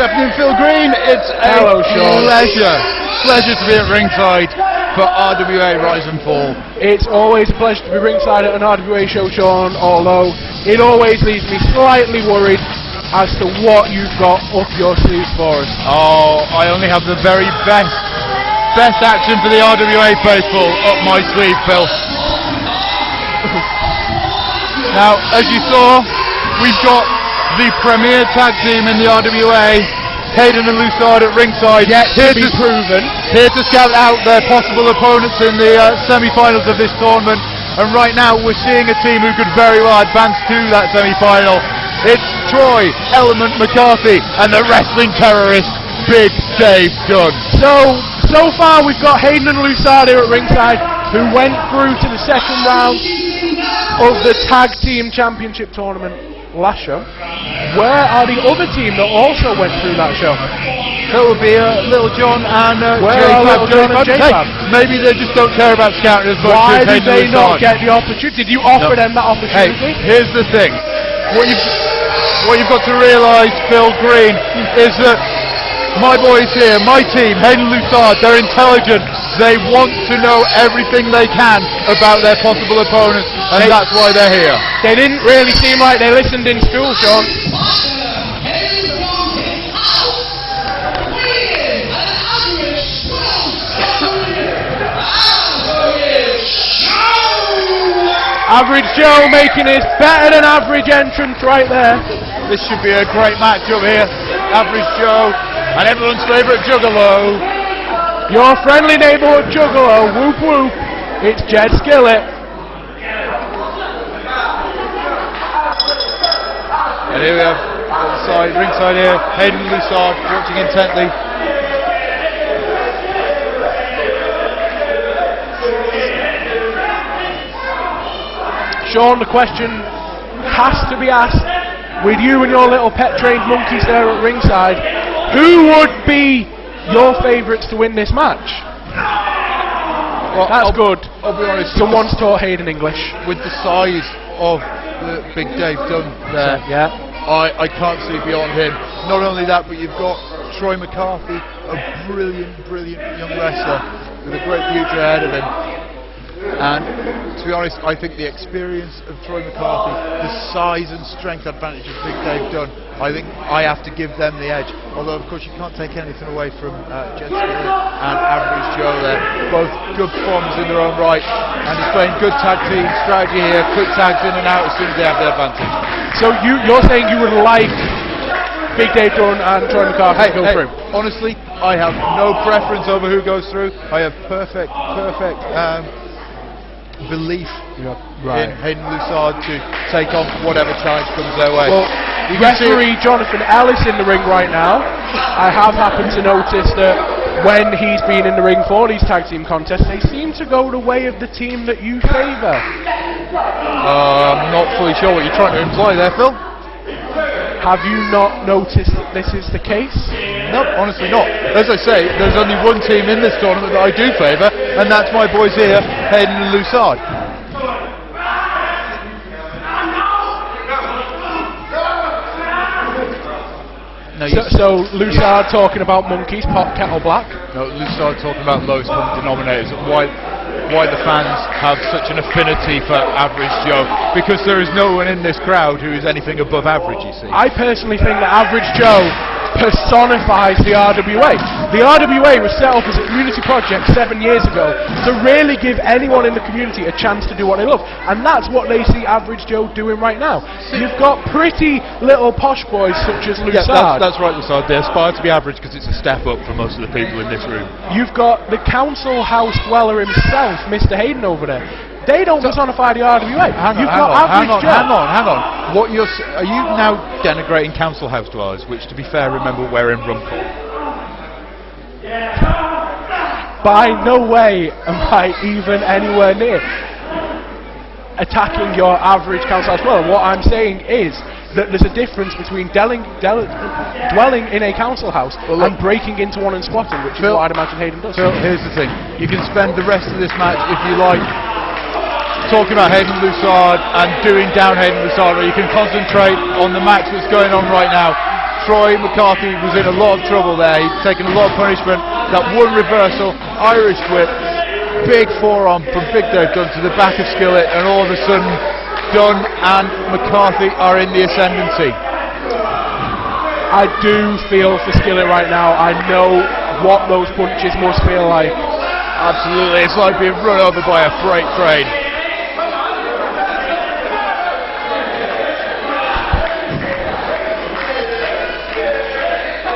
afternoon, Phil Green. It's a pleasure to be at ringside for RWA Rise and Fall. It's always a pleasure to be ringside at an RWA show, Sean, although it always leaves me slightly worried as to what you've got up your sleeve for us. Oh, I only have the very best action for the RWA faithful up my sleeve, Phil. Now, as you saw, we've got the premier tag team in the RWA, Hayden and Lussard at ringside. Yet to be proven. Here to scout out their possible opponents in the semi-finals of this tournament. And right now we're seeing a team who could very well advance to that semi-final. It's Troy, Element McCarthy, and the wrestling terrorist, Big Dave Dunn. So far we've got Hayden and Lussard here at ringside, who went through to the second round of the Tag Team Championship Tournament last show. Where are the other team that also went through that show? That would be Little John and J-Fab. Maybe they just don't care about scouting as much. Why did they not get the opportunity? Did you offer them that opportunity? Hey, here's the thing. What you've got to realise, Phil Green, is that my boys here, my team, Hayden Lussard, they're intelligent. They want to know everything they can about their possible opponents, and that's why they're here. They didn't really seem like they listened in school, Sean. Average Joe making his better than average entrance right there. This should be a great matchup here. Average Joe and everyone's favourite Juggalo. Your friendly neighbourhood Juggalo, whoop whoop, it's Jed Skillet. And here we have ringside here, Hayden Lussard watching intently. Sean, the question has to be asked, with you and your little pet trained monkeys there at ringside, who would be your favourites to win this match? Well, that's good. I'll be honest. Someone's taught Hayden English. With the size of the Big Dave Dunn there, yeah, I can't see beyond him. Not only that, but you've got Troy McCarthy, a brilliant young wrestler with a great future ahead of him. And to be honest, I think the experience of Troy McCarthy, the size and strength advantage of Big Dave Dunn, I think I have to give them the edge. Although of course you can't take anything away from Jed Skillet and Average Joe there. Both good performers in their own right, and displaying good tag team strategy here, quick tags in and out as soon as they have the advantage. So you're saying you would like Big Dave Dunn and Troy McCarthy to go through? Honestly, I have no preference over who goes through. I have perfect belief in Hayden Lussard to take on whatever challenge comes their way. Well, referee Jonathan Ellis in the ring right now. I have happened to notice that when he's been in the ring for these tag team contests, they seem to go the way of the team that you favour. I'm not fully sure what you're trying to imply there, Phil. Have you not noticed that this is the case? No, honestly not. As I say, there's only one team in this tournament that I do favour, and that's my boys here, Hayden and Lussard. So Lussard talking about monkeys, pot kettle black? No, Lussard talking about lowest common denominators, and why the fans have such an affinity for Average Joe, because there is no one in this crowd who is anything above average, you see. I personally think that Average Joe personifies the RWA. The RWA was set up as a community project 7 years ago to really give anyone in the community a chance to do what they love, and that's what they see Average Joe doing right now. You've got pretty little posh boys such as Lussard. Yeah, that's right, Lussard. They aspire to be average because it's a step up for most of the people in this room. You've got the council house dweller himself, Mr. Hayden over there. They don't personify the RWA. Hang on. Are you now denigrating council house dwellers, which, to be fair, remember, we're in Rumpel? By no way am I even anywhere near attacking your average council house dweller. What I'm saying is that there's a difference between dwelling in a council house and breaking into one and squatting, which is what I'd imagine Hayden does. Phil, here's the thing. You can spend the rest of this match, if you like, talking about Hayden Lussard and doing down Hayden Lussard, or you can concentrate on the match that's going on right now. Troy McCarthy was in a lot of trouble there. He'd taken a lot of punishment. That one reversal, Irish whip, big forearm from Big Dave Dunn to the back of Skillet, and all of a sudden Dunn and McCarthy are in the ascendancy. I do feel for Skillet right now. I know what those punches must feel like. Absolutely, it's like being run over by a freight train.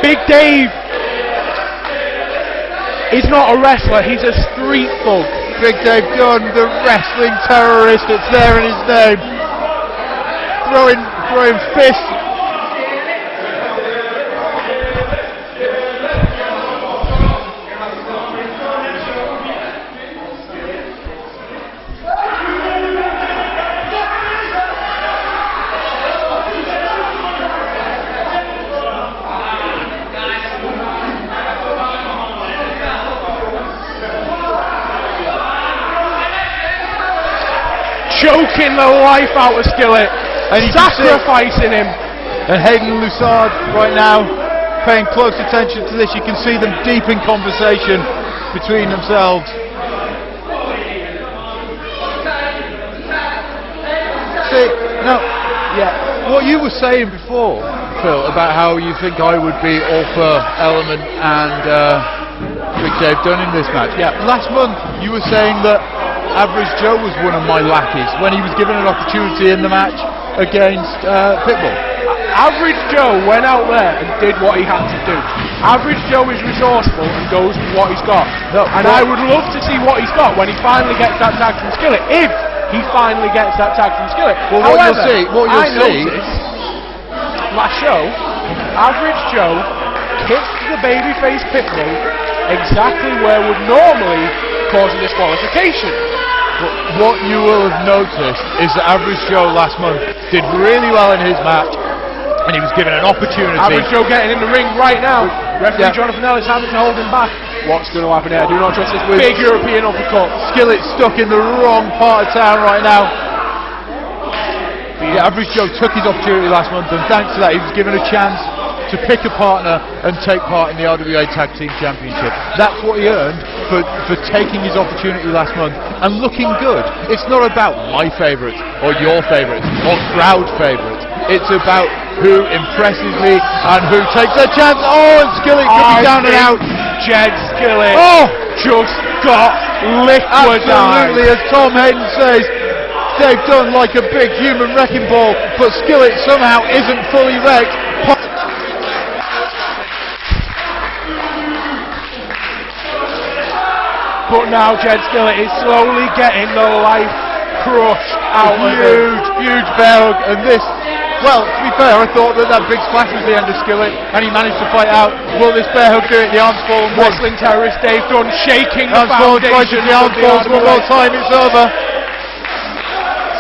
Big Dave is not a wrestler, he's a street thug. Big Dave Dunn, the wrestling terrorist, it's there in his name. Throwing fists. Choking the life out of Skillet, and sacrificing him. And Hayden and Lussard right now paying close attention to this. You can see them deep in conversation between themselves. See, now, yeah, what you were saying before, Phil, about how you think I would be all for Element and Big Dave Dunn in this match. Yeah, last month you were saying that Average Joe was one of my lackeys when he was given an opportunity in the match against Pitbull. Average Joe went out there and did what he had to do. Average Joe is resourceful and goes for what he's got. No, and I would love to see what he's got when he finally gets that tag from Skillet. If he finally gets that tag from Skillet. Well, however, what you'll see last show, Average Joe kicked the babyface Pitbull exactly where would normally cause a disqualification. What you will have noticed is that Average Joe last month did really well in his match, and he was given an opportunity. Average Joe getting in the ring right now. Referee Jonathan Ellis having to hold him back. What's going to happen here? Do not trust this big European uppercut. Skillet stuck in the wrong part of town right now. Yeah, Average Joe took his opportunity last month, and thanks to that he was given a chance to pick a partner and take part in the RWA Tag Team Championship. That's what he earned for taking his opportunity last month and looking good. It's not about my favourites or your favourites or crowd favourites. It's about who impresses me and who takes a chance. Oh, and Skillet could be down and out. Jed Skillet just got liquidized. Absolutely, as Tom Hayden says, Dave Dunn like a big human wrecking ball, but Skillet somehow isn't fully wrecked. But now Jed Skillet is slowly getting the life crushed out of him. Huge bear hug, and this, well, to be fair, I thought that big splash was the end of Skillet, and he managed to fight out. Will this bear hug do it? The arms fall and wrestling terrorist Dave Dunn shaking the The foundation. arms falls one more time, it's over.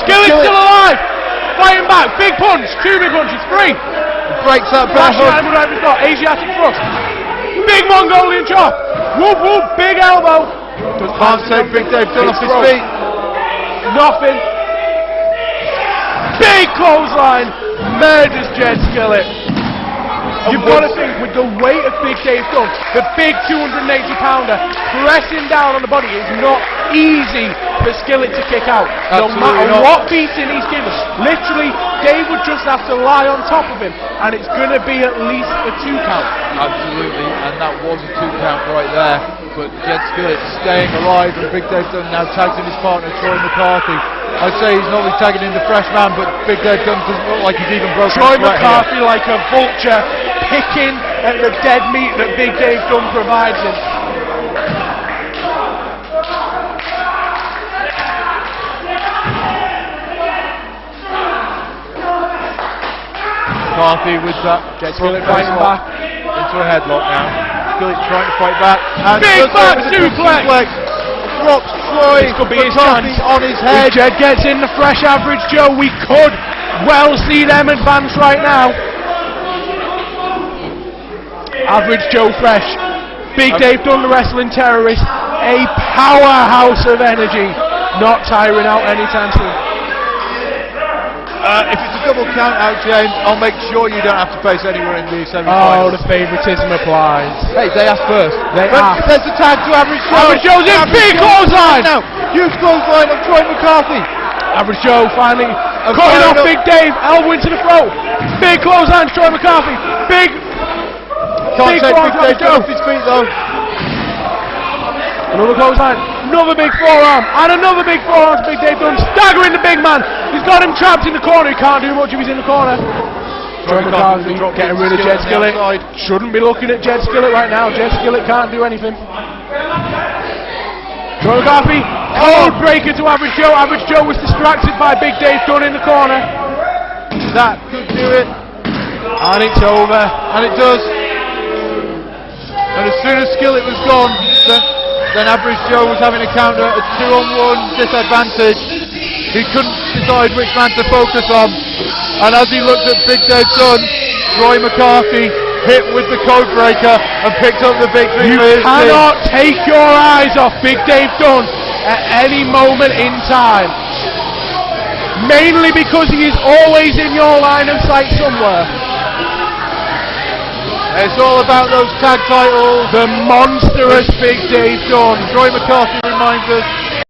Skillet's still alive! Fighting back, big punch, 2 big punches, 3. Breaks that bear hug. Asiatic thrust. Big Mongolian chop. Whoop whoop, big elbow. Can't take Big Dave Dunn off his feet. Nothing. Big clothesline. Murders Jed Skillet. You've got to think, with the weight of Big Dave Dunn, the big 280-pounder, pressing down on the body is not easy for Skillet to kick out. No matter what beating he's given. Literally, Dave would just have to lie on top of him, and it's going to be at least a 2 count. Absolutely, and that was a 2 count right there. But Jed Skillet staying alive, and Big Dave Dunn now tags in his partner, Troy McCarthy. I'd say he's normally tagging in the fresh man, but Big Dave Dunn doesn't look like he's even broken. Troy McCarthy like a vulture, picking at the dead meat that Big Dave Dunn provides him. McCarthy with that. Jed Skillet fighting back into a headlock now. Skillet trying to fight back. And big back suplex! Drops Troy McCarthy on his head. If Jed gets in the fresh Average Joe, we could well see them advance right now. Average Joe fresh. Big Dave Dunn, the wrestling terrorist. A powerhouse of energy. Not tiring out anytime soon. If it's a double count out, James, I'll make sure you don't have to face anyone in the Oh, semi-finals. the favouritism applies. Hey, they asked first. They But asked. there's a tag to Average Joe. Average Joe's in, big clothesline! Now, huge clothesline of Troy McCarthy. Average Joe finally cutting off Big Dave, elbow into the throat. Big clothesline, Troy McCarthy. Big Can't take forearm Big Dave Joe. off his feet though. Another clothesline, another big forearm, and another big forearm to Big Dave Dunn, staggering the big man. He's got him trapped in the corner, he can't do much if he's in the corner. Troy McCarthy getting rid of Jed Skillet. Shouldn't be looking at Jed Skillet right now. Jed Skillet can't do anything. Troy McCarthy, cold breaker to Average Joe. Average Joe was distracted by Big Dave Dunn in the corner. That could do it. And it's over. And it does. And as soon as Skillet was gone, then Average Joe was having a counter, a 2-on-1 disadvantage. He couldn't decide which man to focus on. And as he looked at Big Dave Dunn, Troy McCarthy hit with the code breaker and picked up the victory. You for his team. cannot take your eyes off Big Dave Dunn at any moment in time. Mainly because he is always in your line of sight somewhere. It's all about those tag titles. The monstrous Big Dave Dunn. Troy McCarthy reminds us